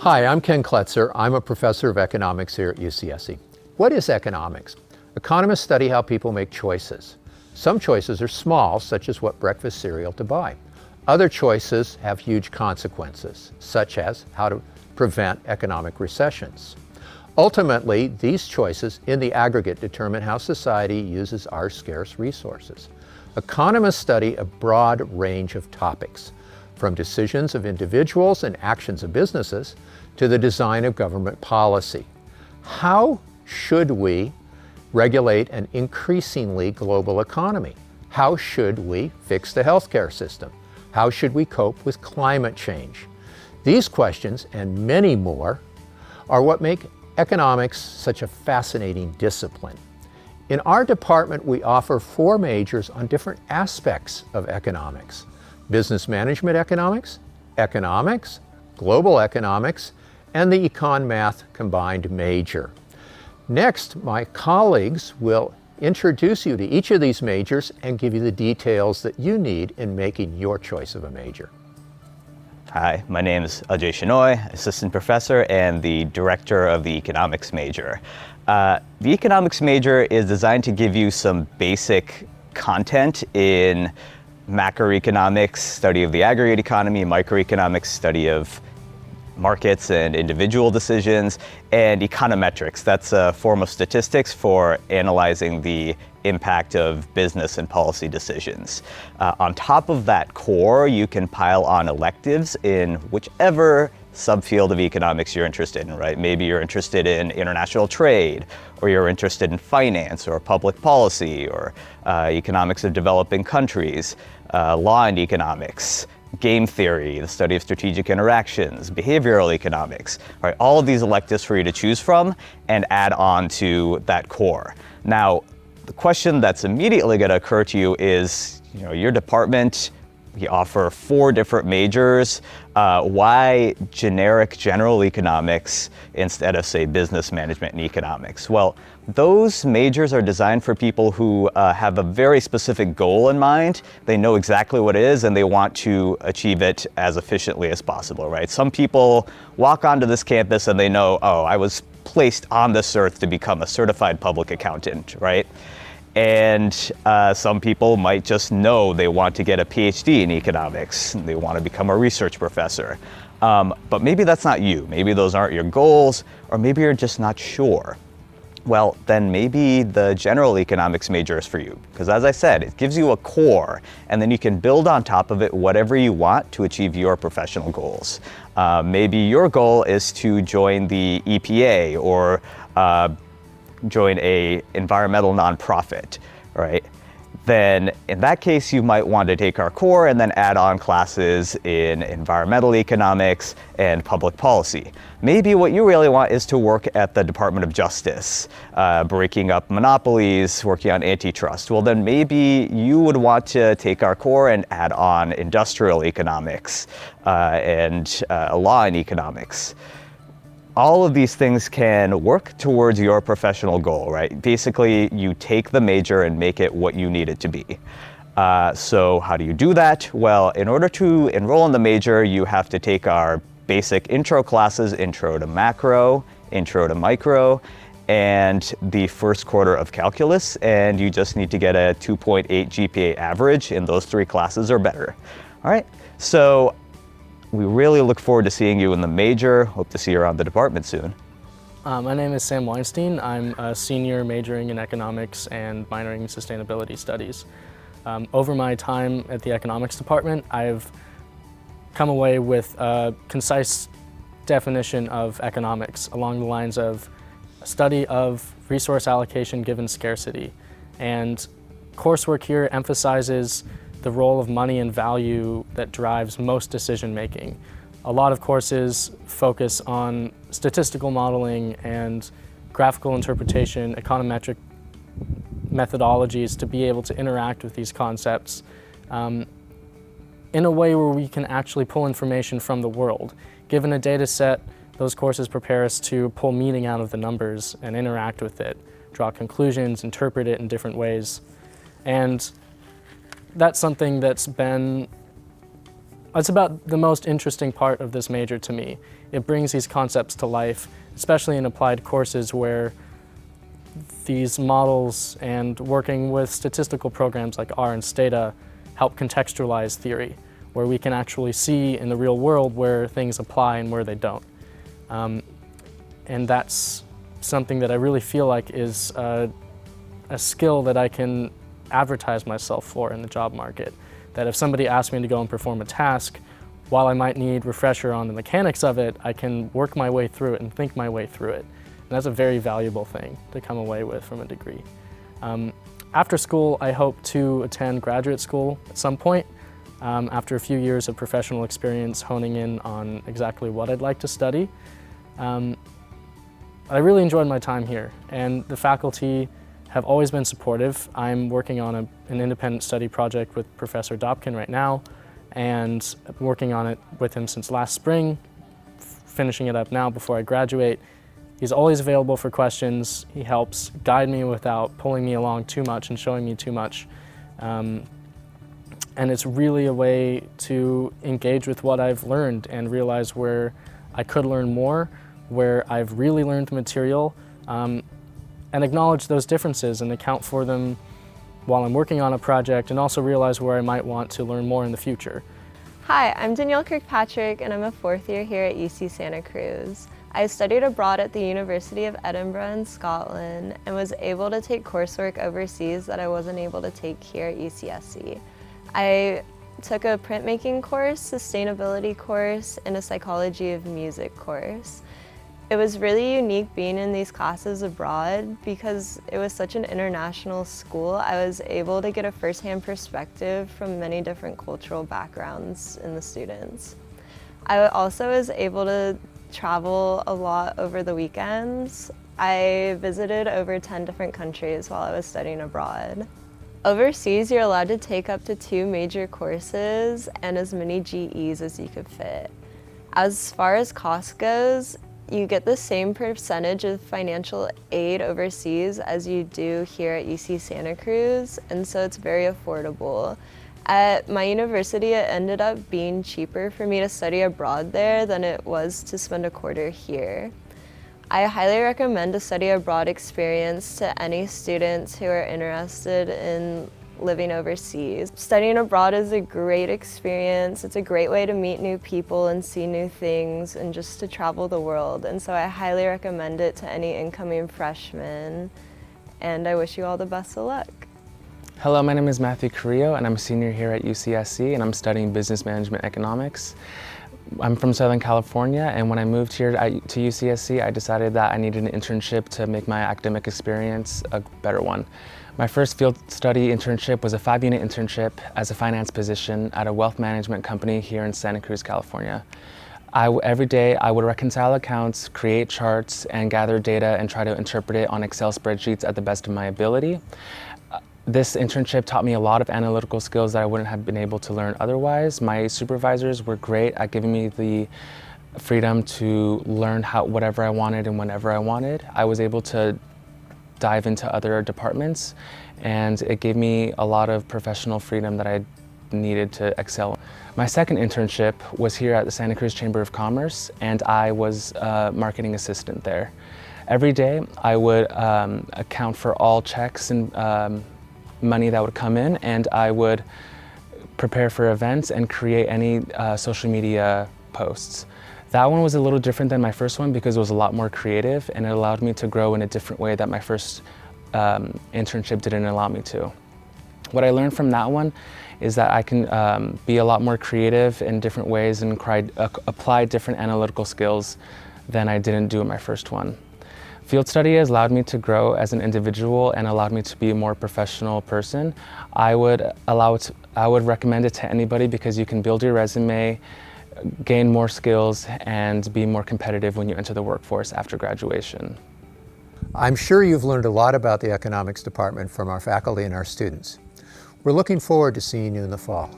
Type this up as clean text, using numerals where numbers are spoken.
Hi, I'm Ken Kletzer. I'm a professor of economics here at UCSC. What is economics? Economists study how people make choices. Some choices are small, such as what breakfast cereal to buy. Other choices have huge consequences, such as how to prevent economic recessions. Ultimately, these choices in the aggregate determine how society uses our scarce resources. Economists study a broad range of topics, from decisions of individuals and actions of businesses to the design of government policy. How should we regulate an increasingly global economy? How should we fix the healthcare system? How should we cope with climate change? These questions, and many more, are what make economics such a fascinating discipline. In our department, we offer 4 majors on different aspects of economics: business management economics, economics, global economics, and the econ math combined major. Next, my colleagues will introduce you to each of these majors and give you the details that you need in making your choice of a major. Hi, my name is Ajay Shenoy, assistant professor and the director of the economics major. The economics major is designed to give you some basic content in macroeconomics, study of the aggregate economy, microeconomics, study of markets and individual decisions, and econometrics. That's a form of statistics for analyzing the impact of business and policy decisions. On top of that core, you can pile on electives in whichever subfield of economics you're interested in, right? Maybe you're interested in international trade, or you're interested in finance or public policy, or economics of developing countries, law and economics, game theory, the study of strategic interactions, behavioral economics, right? All of these electives for you to choose from and add on to that core. Now, the question that's immediately going to occur to you is, your department, we offer 4 different majors. Why generic general economics instead of, say, business management and economics? Well, those majors are designed for people who have a very specific goal in mind. They know exactly what it is and they want to achieve it as efficiently as possible, right? Some people walk onto this campus and they know, oh, I was placed on this earth to become a certified public accountant, right? And some people might just know they want to get a PhD in economics. They want to become a research professor. But maybe that's not you. Maybe those aren't your goals, or maybe you're just not sure. Well, then maybe the general economics major is for you. Because as I said, it gives you a core, and then you can build on top of it whatever you want to achieve your professional goals. Maybe your goal is to join the EPA or join a environmental nonprofit, right? Then in that case, you might want to take our core and then add on classes in environmental economics and public policy. Maybe what you really want is to work at the Department of Justice, breaking up monopolies, working on antitrust. Well, then maybe you would want to take our core and add on industrial economics and law and economics. All of these things can work towards your professional goal, right? Basically, you take the major and make it what you need it to be. So how do you do that? Well, in order to enroll in the major, you have to take our basic intro classes, intro to macro, intro to micro, and the first quarter of calculus, and you just need to get a 2.8 GPA average in those 3 classes or better. All right, so we really look forward to seeing you in the major. Hope to see you around the department soon. My name is Sam Weinstein. I'm a senior majoring in economics and minoring in sustainability studies. Over my time at the economics department, I've come away with a concise definition of economics along the lines of a study of resource allocation given scarcity. And coursework here emphasizes the role of money and value that drives most decision making. A lot of courses focus on statistical modeling and graphical interpretation, econometric methodologies to be able to interact with these concepts in a way where we can actually pull information from the world. Given a data set, those courses prepare us to pull meaning out of the numbers and interact with it, draw conclusions, interpret it in different ways. And that's something that's been It's about the most interesting part of this major to me. It brings these concepts to life, especially in applied courses where these models and working with statistical programs like R and Stata help contextualize theory, where we can actually see in the real world where things apply and where they don't. And that's something that I really feel like is a skill that I can advertise myself for in the job market. That if somebody asks me to go and perform a task, while I might need refresher on the mechanics of it, I can work my way through it and think my way through it. And that's a very valuable thing to come away with from a degree. After school, I hope to attend graduate school at some point. After a few years of professional experience honing in on exactly what I'd like to study. I really enjoyed my time here, and the faculty have always been supportive. I'm working on an independent study project with Professor Dobkin right now, and I've been working on it with him since last spring, finishing it up now before I graduate. He's always available for questions. He helps guide me without pulling me along too much and showing me too much. And it's really a way to engage with what I've learned and realize where I could learn more, where I've really learned the material, and acknowledge those differences and account for them while I'm working on a project, and also realize where I might want to learn more in the future. Hi, I'm Danielle Kirkpatrick, and I'm a fourth year here at UC Santa Cruz. I studied abroad at the University of Edinburgh in Scotland and was able to take coursework overseas that I wasn't able to take here at UCSC. I took a printmaking course, sustainability course, and a psychology of music course. It was really unique being in these classes abroad because it was such an international school. I was able to get a first-hand perspective from many different cultural backgrounds in the students. I also was able to travel a lot over the weekends. I visited over 10 different countries while I was studying abroad. Overseas, you're allowed to take up to 2 major courses and as many GEs as you could fit. As far as cost goes, you get the same percentage of financial aid overseas as you do here at UC Santa Cruz, and so it's very affordable. At my university, it ended up being cheaper for me to study abroad there than it was to spend a quarter here. I highly recommend a study abroad experience to any students who are interested in living overseas. Studying abroad is a great experience. It's a great way to meet new people and see new things and just to travel the world. And so I highly recommend it to any incoming freshmen. And I wish you all the best of luck. Hello, my name is Matthew Carrillo, and I'm a senior here at UCSC, and I'm studying business management economics. I'm from Southern California, and when I moved here to UCSC, I decided that I needed an internship to make my academic experience a better one. My first field study internship was a 5-unit internship as a finance position at a wealth management company here in Santa Cruz, California. Every day I would reconcile accounts, create charts, and gather data and try to interpret it on Excel spreadsheets at the best of my ability. This internship taught me a lot of analytical skills that I wouldn't have been able to learn otherwise. My supervisors were great at giving me the freedom to learn whatever I wanted and whenever I wanted. I was able to dive into other departments, and it gave me a lot of professional freedom that I needed to excel. My second internship was here at the Santa Cruz Chamber of Commerce, and I was a marketing assistant there. Every day I would account for all checks and money that would come in, and I would prepare for events and create any social media posts. That one was a little different than my first one because it was a lot more creative, and it allowed me to grow in a different way that my first internship didn't allow me to. What I learned from that one is that I can be a lot more creative in different ways and apply different analytical skills than I didn't do in my first one. Field study has allowed me to grow as an individual and allowed me to be a more professional person. I would recommend it to anybody because you can build your resume, gain more skills, and be more competitive when you enter the workforce after graduation. I'm sure you've learned a lot about the economics department from our faculty and our students. We're looking forward to seeing you in the fall.